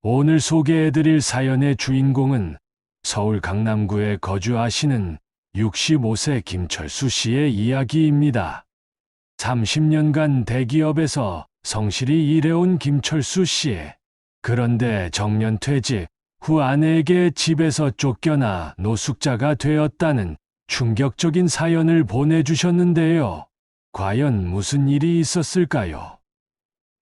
오늘 소개해드릴 사연의 주인공은 서울 강남구에 거주하시는 65세 김철수 씨의 이야기입니다. 30년간 대기업에서 성실히 일해온 김철수 씨. 그런데 정년퇴직 후 아내에게 집에서 쫓겨나 노숙자가 되었다는 충격적인 사연을 보내주셨는데요. 과연 무슨 일이 있었을까요?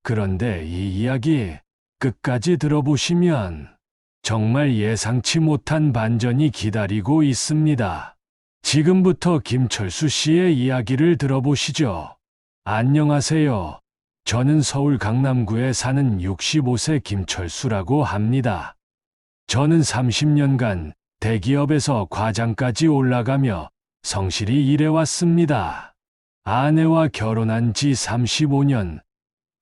그런데 이 이야기 끝까지 들어보시면 정말 예상치 못한 반전이 기다리고 있습니다. 지금부터 김철수 씨의 이야기를 들어보시죠. 안녕하세요. 저는 서울 강남구에 사는 65세 김철수라고 합니다. 저는 30년간 대기업에서 과장까지 올라가며 성실히 일해왔습니다. 아내와 결혼한 지 35년,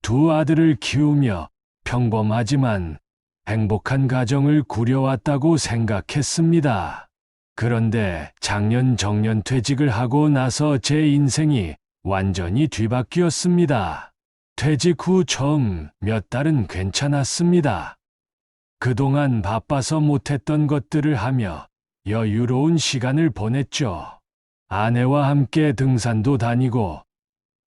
두 아들을 키우며 평범하지만 행복한 가정을 꾸려왔다고 생각했습니다. 그런데 작년 정년퇴직을 하고 나서 제 인생이 완전히 뒤바뀌었습니다. 퇴직 후 처음 몇 달은 괜찮았습니다. 그동안 바빠서 못했던 것들을 하며 여유로운 시간을 보냈죠. 아내와 함께 등산도 다니고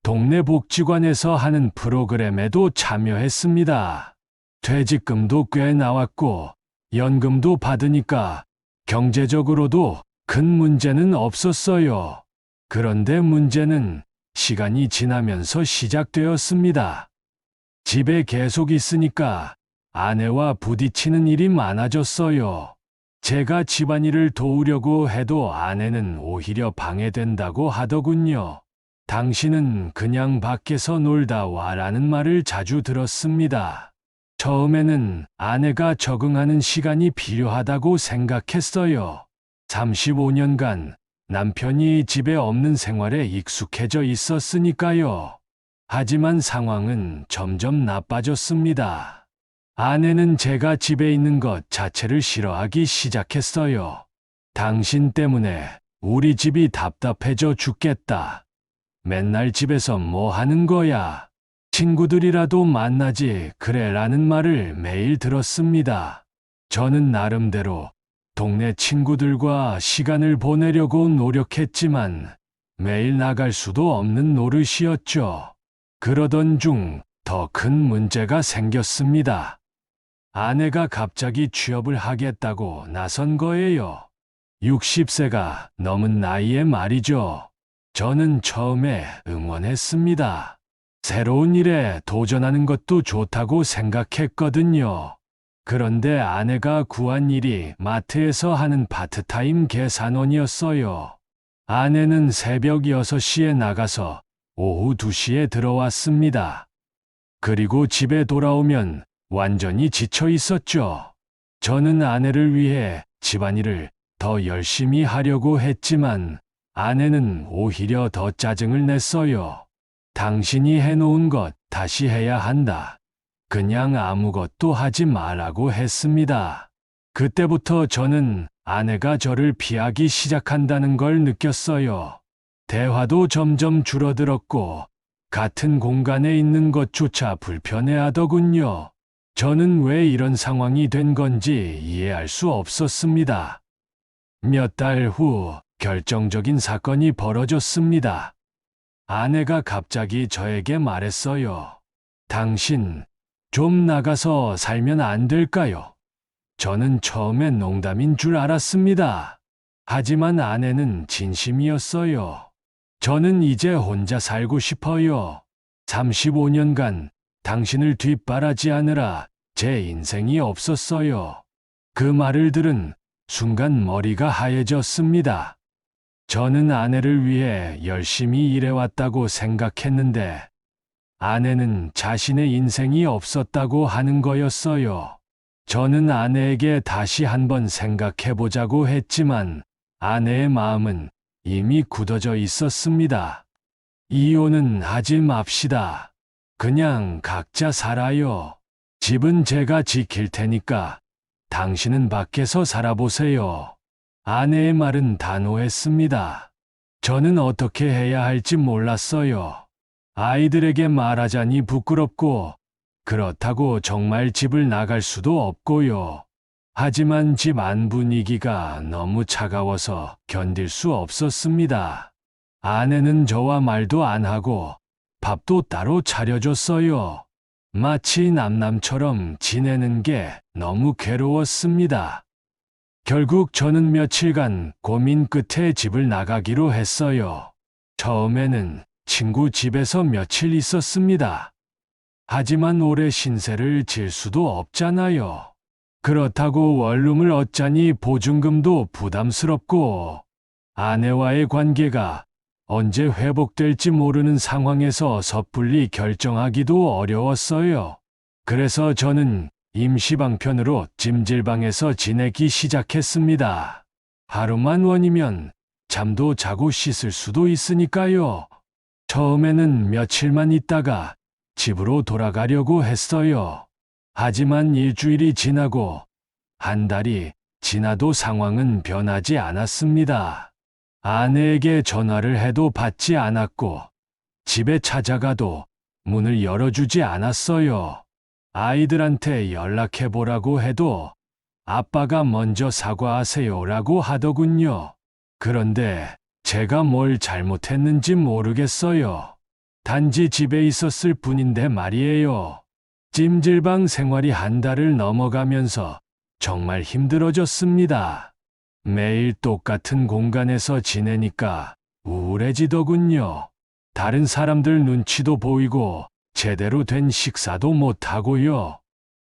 동네 복지관에서 하는 프로그램에도 참여했습니다. 퇴직금도 꽤 나왔고 연금도 받으니까 경제적으로도 큰 문제는 없었어요. 그런데 문제는 시간이 지나면서 시작되었습니다. 집에 계속 있으니까 아내와 부딪히는 일이 많아졌어요. 제가 집안일을 도우려고 해도 아내는 오히려 방해된다고 하더군요. 당신은 그냥 밖에서 놀다 와라는 말을 자주 들었습니다. 처음에는 아내가 적응하는 시간이 필요하다고 생각했어요. 35년간 남편이 집에 없는 생활에 익숙해져 있었으니까요. 하지만 상황은 점점 나빠졌습니다. 아내는 제가 집에 있는 것 자체를 싫어하기 시작했어요. 당신 때문에 우리 집이 답답해져 죽겠다. 맨날 집에서 뭐 하는 거야? 친구들이라도 만나지 그래 라는 말을 매일 들었습니다. 저는 나름대로 동네 친구들과 시간을 보내려고 노력했지만 매일 나갈 수도 없는 노릇이었죠. 그러던 중 더 큰 문제가 생겼습니다. 아내가 갑자기 취업을 하겠다고 나선 거예요. 60세가 넘은 나이에 말이죠. 저는 처음에 응원했습니다. 새로운 일에 도전하는 것도 좋다고 생각했거든요. 그런데 아내가 구한 일이 마트에서 하는 파트타임 계산원이었어요. 아내는 새벽 6시에 나가서 오후 2시에 들어왔습니다. 그리고 집에 돌아오면 완전히 지쳐 있었죠. 저는 아내를 위해 집안일을 더 열심히 하려고 했지만 아내는 오히려 더 짜증을 냈어요. 당신이 해놓은 것 다시 해야 한다. 그냥 아무것도 하지 말라고 했습니다. 그때부터 저는 아내가 저를 피하기 시작한다는 걸 느꼈어요. 대화도 점점 줄어들었고 같은 공간에 있는 것조차 불편해하더군요. 저는 왜 이런 상황이 된 건지 이해할 수 없었습니다. 몇 달 후 결정적인 사건이 벌어졌습니다. 아내가 갑자기 저에게 말했어요. 당신, 좀 나가서 살면 안 될까요? 저는 처음엔 농담인 줄 알았습니다. 하지만 아내는 진심이었어요. 저는 이제 혼자 살고 싶어요. 35년간 당신을 뒷바라지하느라 제 인생이 없었어요. 그 말을 들은 순간 머리가 하얘졌습니다. 저는 아내를 위해 열심히 일해왔다고 생각했는데 아내는 자신의 인생이 없었다고 하는 거였어요. 저는 아내에게 다시 한번 생각해보자고 했지만 아내의 마음은 이미 굳어져 있었습니다. 이혼은 하지 맙시다. 그냥 각자 살아요. 집은 제가 지킬 테니까 당신은 밖에서 살아보세요. 아내의 말은 단호했습니다. 저는 어떻게 해야 할지 몰랐어요. 아이들에게 말하자니 부끄럽고 그렇다고 정말 집을 나갈 수도 없고요. 하지만 집 안 분위기가 너무 차가워서 견딜 수 없었습니다. 아내는 저와 말도 안 하고 밥도 따로 차려줬어요. 마치 남남처럼 지내는 게 너무 괴로웠습니다. 결국 저는 며칠간 고민 끝에 집을 나가기로 했어요. 처음에는 친구 집에서 며칠 있었습니다. 하지만 오래 신세를 질 수도 없잖아요. 그렇다고 원룸을 얻자니 보증금도 부담스럽고 아내와의 관계가 언제 회복될지 모르는 상황에서 섣불리 결정하기도 어려웠어요. 그래서 저는 임시방편으로 찜질방에서 지내기 시작했습니다. 하루만 원이면 잠도 자고 씻을 수도 있으니까요. 처음에는 며칠만 있다가 집으로 돌아가려고 했어요. 하지만 일주일이 지나고 한 달이 지나도 상황은 변하지 않았습니다. 아내에게 전화를 해도 받지 않았고 집에 찾아가도 문을 열어주지 않았어요. 아이들한테 연락해보라고 해도 아빠가 먼저 사과하세요라고 하더군요. 그런데 제가 뭘 잘못했는지 모르겠어요. 단지 집에 있었을 뿐인데 말이에요. 찜질방 생활이 한 달을 넘어가면서 정말 힘들어졌습니다. 매일 똑같은 공간에서 지내니까 우울해지더군요. 다른 사람들 눈치도 보이고 제대로 된 식사도 못하고요.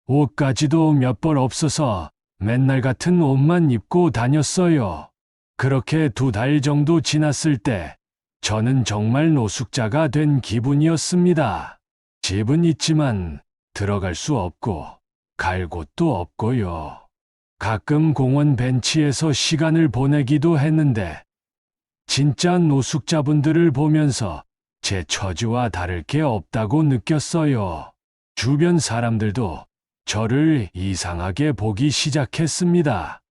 옷까지도 몇 벌 없어서 맨날 같은 옷만 입고 다녔어요. 그렇게 2달 정도 지났을 때 저는 정말 노숙자가 된 기분이었습니다. 집은 있지만 들어갈 수 없고 갈 곳도 없고요. 가끔 공원 벤치에서 시간을 보내기도 했는데 진짜 노숙자분들을 보면서 제 처지와 다를 게 없다고 느꼈어요. 주변 사람들도 저를 이상하게 보기 시작했습니다.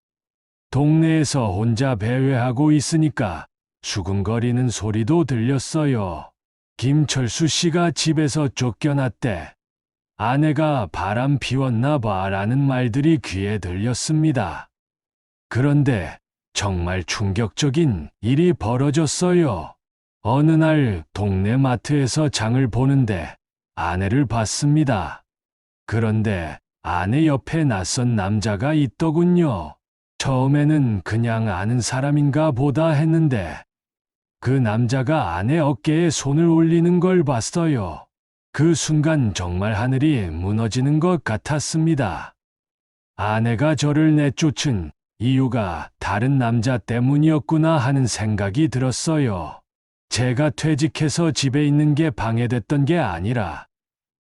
동네에서 혼자 배회하고 있으니까 수근거리는 소리도 들렸어요. 김철수 씨가 집에서 쫓겨났대. 아내가 바람 피웠나 봐라는 말들이 귀에 들렸습니다. 그런데 정말 충격적인 일이 벌어졌어요. 어느 날 동네 마트에서 장을 보는데 아내를 봤습니다. 그런데 아내 옆에 낯선 남자가 있더군요. 처음에는 그냥 아는 사람인가 보다 했는데 그 남자가 아내 어깨에 손을 올리는 걸 봤어요. 그 순간 정말 하늘이 무너지는 것 같았습니다. 아내가 저를 내쫓은 이유가 다른 남자 때문이었구나 하는 생각이 들었어요. 제가 퇴직해서 집에 있는 게 방해됐던 게 아니라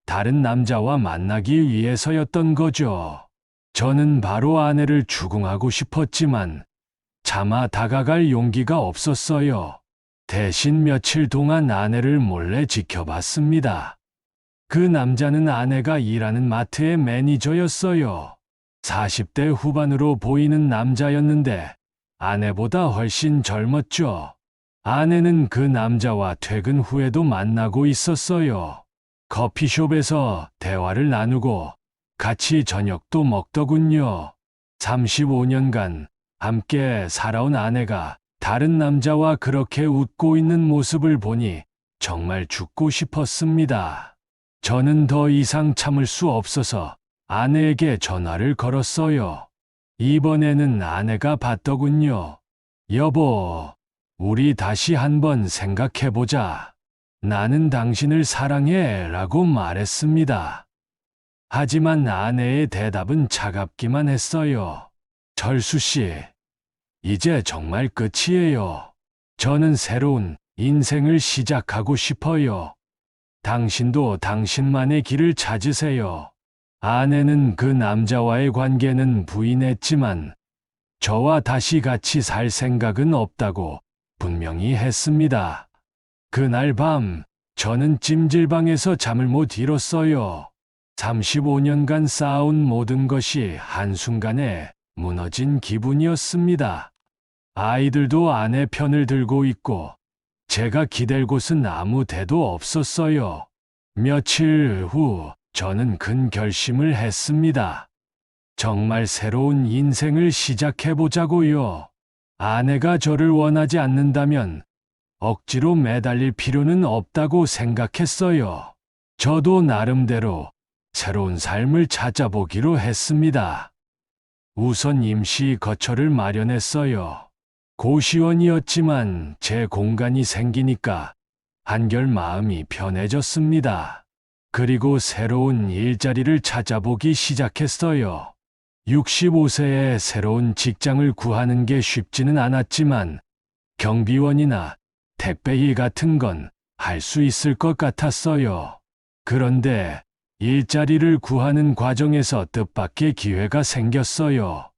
다른 남자와 만나기 위해서였던 거죠. 저는 바로 아내를 추궁하고 싶었지만 차마 다가갈 용기가 없었어요. 대신 며칠 동안 아내를 몰래 지켜봤습니다. 그 남자는 아내가 일하는 마트의 매니저였어요. 40대 후반으로 보이는 남자였는데 아내보다 훨씬 젊었죠. 아내는 그 남자와 퇴근 후에도 만나고 있었어요. 커피숍에서 대화를 나누고 같이 저녁도 먹더군요. 35년간 함께 살아온 아내가 다른 남자와 그렇게 웃고 있는 모습을 보니 정말 죽고 싶었습니다. 저는 더 이상 참을 수 없어서 아내에게 전화를 걸었어요. 이번에는 아내가 받더군요. 여보, 우리 다시 한번 생각해보자. 나는 당신을 사랑해 라고 말했습니다. 하지만 아내의 대답은 차갑기만 했어요. 철수 씨, 이제 정말 끝이에요. 저는 새로운 인생을 시작하고 싶어요. 당신도 당신만의 길을 찾으세요. 아내는 그 남자와의 관계는 부인했지만 저와 다시 같이 살 생각은 없다고 분명히 했습니다. 그날 밤 저는 찜질방에서 잠을 못 이뤘어요. 35년간 쌓아온 모든 것이 한순간에 무너진 기분이었습니다. 아이들도 아내 편을 들고 있고 제가 기댈 곳은 아무 데도 없었어요. 며칠 후 저는 큰 결심을 했습니다. 정말 새로운 인생을 시작해보자고요. 아내가 저를 원하지 않는다면 억지로 매달릴 필요는 없다고 생각했어요. 저도 나름대로 새로운 삶을 찾아보기로 했습니다. 우선 임시 거처를 마련했어요. 고시원이었지만 제 공간이 생기니까 한결 마음이 편해졌습니다. 그리고 새로운 일자리를 찾아보기 시작했어요. 65세에 새로운 직장을 구하는 게 쉽지는 않았지만 경비원이나 택배일 같은 건 할 수 있을 것 같았어요. 그런데 일자리를 구하는 과정에서 뜻밖의 기회가 생겼어요.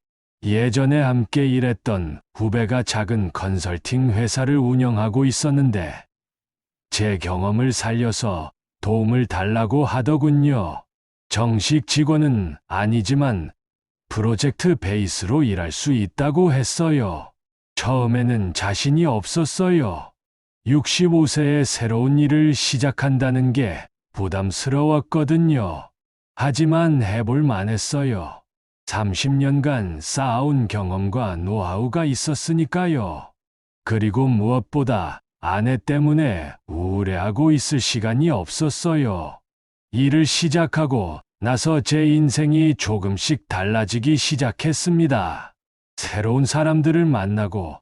예전에 함께 일했던 후배가 작은 컨설팅 회사를 운영하고 있었는데 제 경험을 살려서 도움을 달라고 하더군요. 정식 직원은 아니지만 프로젝트 베이스로 일할 수 있다고 했어요. 처음에는 자신이 없었어요. 65세에 새로운 일을 시작한다는 게 부담스러웠거든요. 하지만 해볼 만했어요. 30년간 쌓아온 경험과 노하우가 있었으니까요. 그리고 무엇보다 아내 때문에 우울해하고 있을 시간이 없었어요. 일을 시작하고 나서 제 인생이 조금씩 달라지기 시작했습니다. 새로운 사람들을 만나고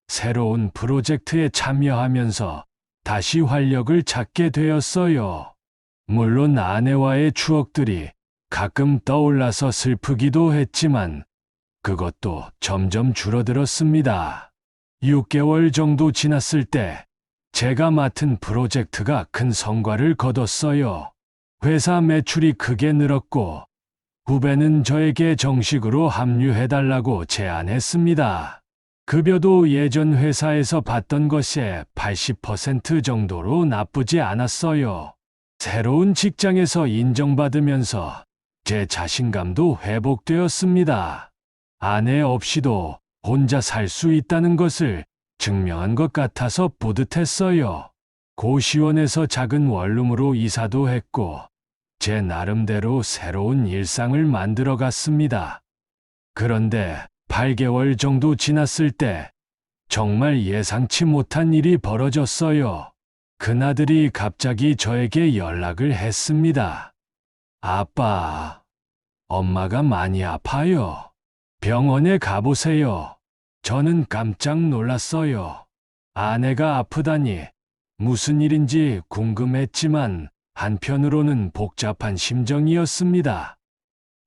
새로운 프로젝트에 참여하면서 다시 활력을 찾게 되었어요. 물론 아내와의 추억들이 가끔 떠올라서 슬프기도 했지만 그것도 점점 줄어들었습니다. 6개월 정도 지났을 때 제가 맡은 프로젝트가 큰 성과를 거뒀어요. 회사 매출이 크게 늘었고 후배는 저에게 정식으로 합류해달라고 제안했습니다. 급여도 예전 회사에서 받던 것의 80% 정도로 나쁘지 않았어요. 새로운 직장에서 인정받으면서 제 자신감도 회복되었습니다. 아내 없이도 혼자 살 수 있다는 것을 증명한 것 같아서 뿌듯했어요. 고시원에서 작은 원룸으로 이사도 했고 제 나름대로 새로운 일상을 만들어 갔습니다. 그런데 8개월 정도 지났을 때 정말 예상치 못한 일이 벌어졌어요. 큰아들이 갑자기 저에게 연락을 했습니다. 아빠, 엄마가 많이 아파요. 병원에 가보세요. 저는 깜짝 놀랐어요. 아내가 아프다니 무슨 일인지 궁금했지만 한편으로는 복잡한 심정이었습니다.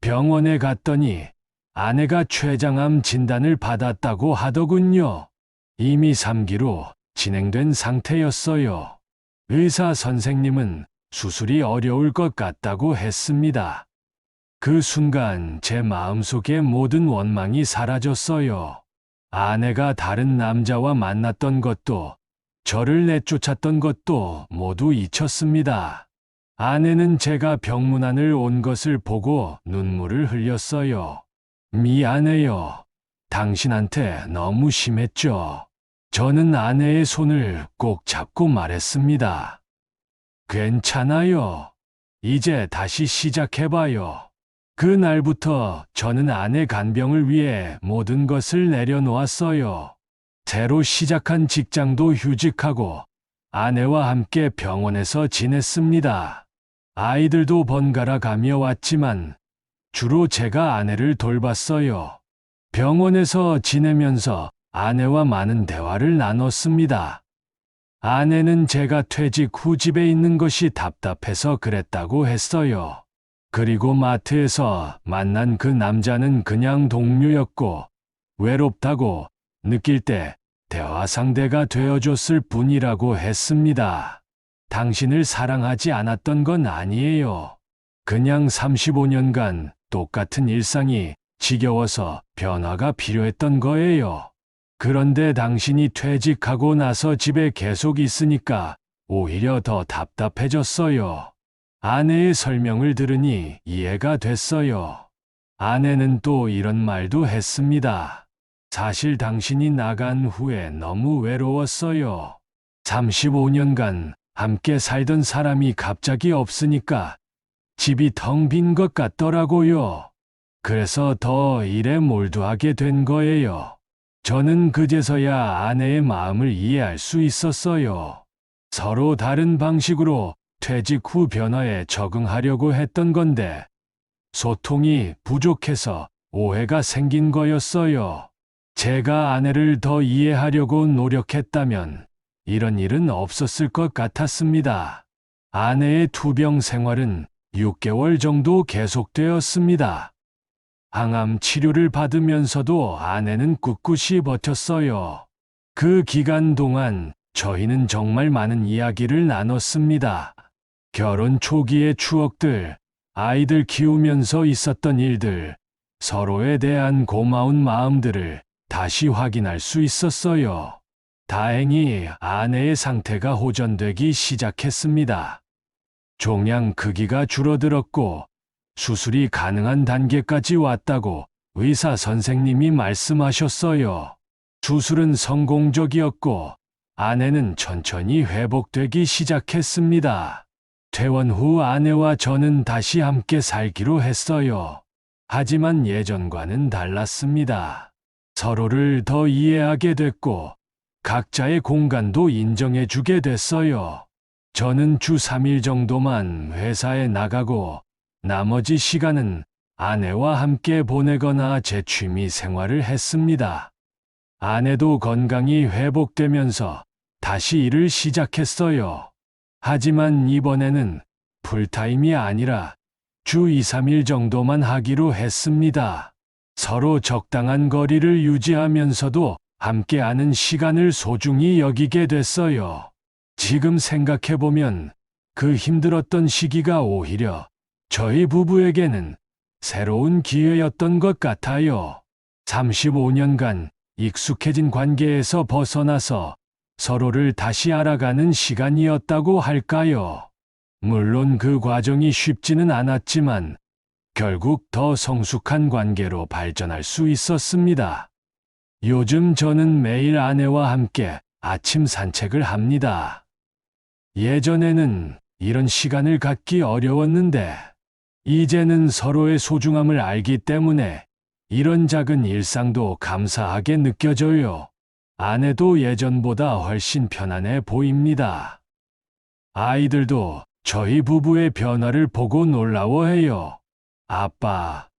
병원에 갔더니 아내가 췌장암 진단을 받았다고 하더군요. 이미 3기로 진행된 상태였어요. 의사 선생님은 수술이 어려울 것 같다고 했습니다. 그 순간 제 마음속의 모든 원망이 사라졌어요. 아내가 다른 남자와 만났던 것도 저를 내쫓았던 것도 모두 잊혔습니다. 아내는 제가 병문안을 온 것을 보고 눈물을 흘렸어요. 미안해요. 당신한테 너무 심했죠. 저는 아내의 손을 꼭 잡고 말했습니다. 괜찮아요. 이제 다시 시작해봐요. 그날부터 저는 아내 간병을 위해 모든 것을 내려놓았어요. 새로 시작한 직장도 휴직하고 아내와 함께 병원에서 지냈습니다. 아이들도 번갈아 가며 왔지만 주로 제가 아내를 돌봤어요. 병원에서 지내면서 아내와 많은 대화를 나눴습니다. 아내는 제가 퇴직 후 집에 있는 것이 답답해서 그랬다고 했어요. 그리고 마트에서 만난 그 남자는 그냥 동료였고 외롭다고 느낄 때 대화 상대가 되어줬을 뿐이라고 했습니다. 당신을 사랑하지 않았던 건 아니에요. 그냥 35년간 똑같은 일상이 지겨워서 변화가 필요했던 거예요. 그런데 당신이 퇴직하고 나서 집에 계속 있으니까 오히려 더 답답해졌어요. 아내의 설명을 들으니 이해가 됐어요. 아내는 또 이런 말도 했습니다. 사실 당신이 나간 후에 너무 외로웠어요. 35년간 함께 살던 사람이 갑자기 없으니까 집이 텅 빈 것 같더라고요. 그래서 더 일에 몰두하게 된 거예요. 저는 그제서야 아내의 마음을 이해할 수 있었어요. 서로 다른 방식으로 퇴직 후 변화에 적응하려고 했던 건데, 소통이 부족해서 오해가 생긴 거였어요. 제가 아내를 더 이해하려고 노력했다면 이런 일은 없었을 것 같았습니다. 아내의 투병 생활은 6개월 정도 계속되었습니다. 항암 치료를 받으면서도 아내는 꿋꿋이 버텼어요. 그 기간 동안 저희는 정말 많은 이야기를 나눴습니다. 결혼 초기의 추억들, 아이들 키우면서 있었던 일들, 서로에 대한 고마운 마음들을 다시 확인할 수 있었어요. 다행히 아내의 상태가 호전되기 시작했습니다. 종양 크기가 줄어들었고 수술이 가능한 단계까지 왔다고 의사 선생님이 말씀하셨어요. 수술은 성공적이었고 아내는 천천히 회복되기 시작했습니다. 퇴원 후 아내와 저는 다시 함께 살기로 했어요. 하지만 예전과는 달랐습니다. 서로를 더 이해하게 됐고 각자의 공간도 인정해주게 됐어요. 저는 주 3일 정도만 회사에 나가고 나머지 시간은 아내와 함께 보내거나 제 취미 생활을 했습니다. 아내도 건강이 회복되면서 다시 일을 시작했어요. 하지만 이번에는 풀타임이 아니라 주 2, 3일 정도만 하기로 했습니다. 서로 적당한 거리를 유지하면서도 함께하는 시간을 소중히 여기게 됐어요. 지금 생각해보면 그 힘들었던 시기가 오히려 저희 부부에게는 새로운 기회였던 것 같아요. 35년간 익숙해진 관계에서 벗어나서 서로를 다시 알아가는 시간이었다고 할까요? 물론 그 과정이 쉽지는 않았지만 결국 더 성숙한 관계로 발전할 수 있었습니다. 요즘 저는 매일 아내와 함께 아침 산책을 합니다. 예전에는 이런 시간을 갖기 어려웠는데 이제는 서로의 소중함을 알기 때문에 이런 작은 일상도 감사하게 느껴져요. 아내도 예전보다 훨씬 편안해 보입니다. 아이들도 저희 부부의 변화를 보고 놀라워해요. 아빠,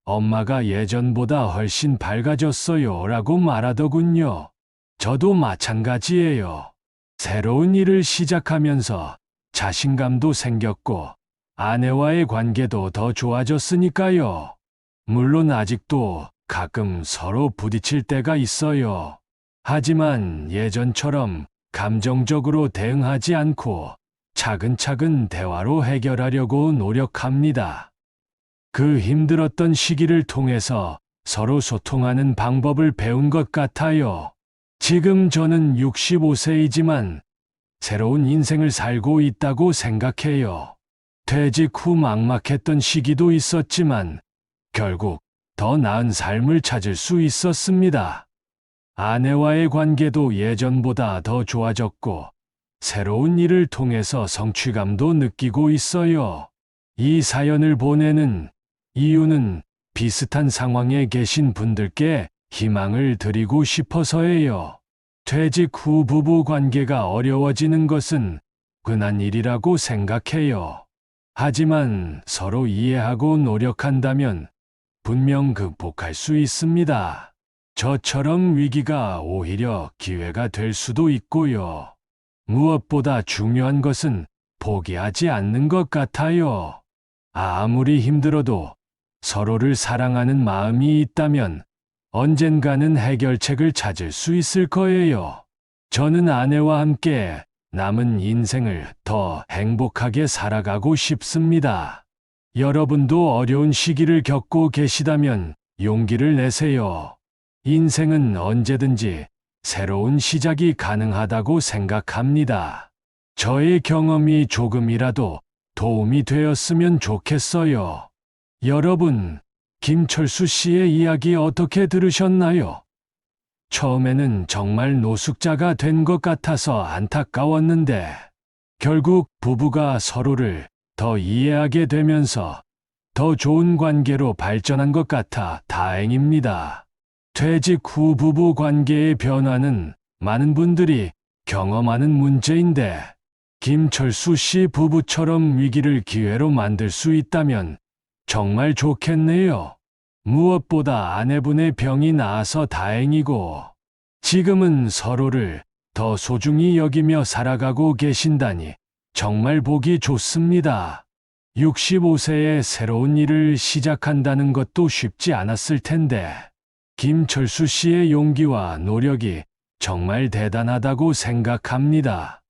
엄마가 예전보다 훨씬 밝아졌어요 라고 말하더군요. 저도 마찬가지예요. 새로운 일을 시작하면서 자신감도 생겼고 아내와의 관계도 더 좋아졌으니까요. 물론 아직도 가끔 서로 부딪힐 때가 있어요. 하지만 예전처럼 감정적으로 대응하지 않고 차근차근 대화로 해결하려고 노력합니다. 그 힘들었던 시기를 통해서 서로 소통하는 방법을 배운 것 같아요. 지금 저는 65세이지만 새로운 인생을 살고 있다고 생각해요. 퇴직 후 막막했던 시기도 있었지만 결국 더 나은 삶을 찾을 수 있었습니다. 아내와의 관계도 예전보다 더 좋아졌고 새로운 일을 통해서 성취감도 느끼고 있어요. 이 사연을 보내는 이유는 비슷한 상황에 계신 분들께 희망을 드리고 싶어서예요. 퇴직 후 부부 관계가 어려워지는 것은 흔한 일이라고 생각해요. 하지만 서로 이해하고 노력한다면 분명 극복할 수 있습니다. 저처럼 위기가 오히려 기회가 될 수도 있고요. 무엇보다 중요한 것은 포기하지 않는 것 같아요. 아무리 힘들어도 서로를 사랑하는 마음이 있다면 언젠가는 해결책을 찾을 수 있을 거예요. 저는 아내와 함께 남은 인생을 더 행복하게 살아가고 싶습니다. 여러분도 어려운 시기를 겪고 계시다면 용기를 내세요. 인생은 언제든지 새로운 시작이 가능하다고 생각합니다. 저의 경험이 조금이라도 도움이 되었으면 좋겠어요. 여러분, 김철수 씨의 이야기 어떻게 들으셨나요? 처음에는 정말 노숙자가 된 것 같아서 안타까웠는데 결국 부부가 서로를 더 이해하게 되면서 더 좋은 관계로 발전한 것 같아 다행입니다. 퇴직 후 부부 관계의 변화는 많은 분들이 경험하는 문제인데, 김철수 씨 부부처럼 위기를 기회로 만들 수 있다면 정말 좋겠네요. 무엇보다 아내분의 병이 나아서 다행이고, 지금은 서로를 더 소중히 여기며 살아가고 계신다니 정말 보기 좋습니다. 65세에 새로운 일을 시작한다는 것도 쉽지 않았을 텐데, 김철수 씨의 용기와 노력이 정말 대단하다고 생각합니다.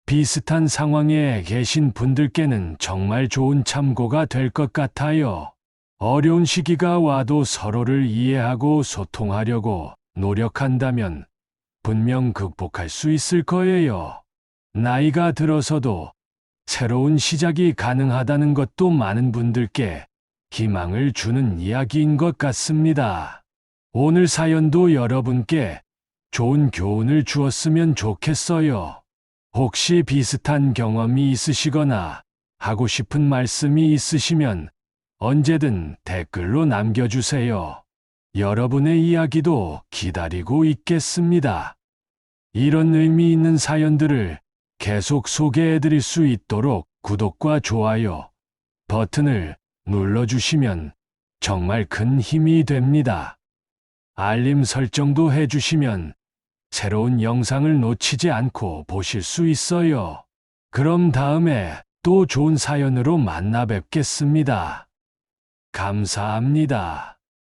비슷한 상황에 계신 분들께는 정말 좋은 참고가 될 것 같아요. 어려운 시기가 와도 서로를 이해하고 소통하려고 노력한다면 분명 극복할 수 있을 거예요. 나이가 들어서도 새로운 시작이 가능하다는 것도 많은 분들께 희망을 주는 이야기인 것 같습니다. 오늘 사연도 여러분께 좋은 교훈을 주었으면 좋겠어요. 혹시 비슷한 경험이 있으시거나 하고 싶은 말씀이 있으시면 언제든 댓글로 남겨주세요. 여러분의 이야기도 기다리고 있겠습니다. 이런 의미 있는 사연들을 계속 소개해드릴 수 있도록 구독과 좋아요 버튼을 눌러주시면 정말 큰 힘이 됩니다. 알림 설정도 해주시면 새로운 영상을 놓치지 않고 보실 수 있어요. 그럼 다음에 또 좋은 사연으로 만나 뵙겠습니다. 감사합니다.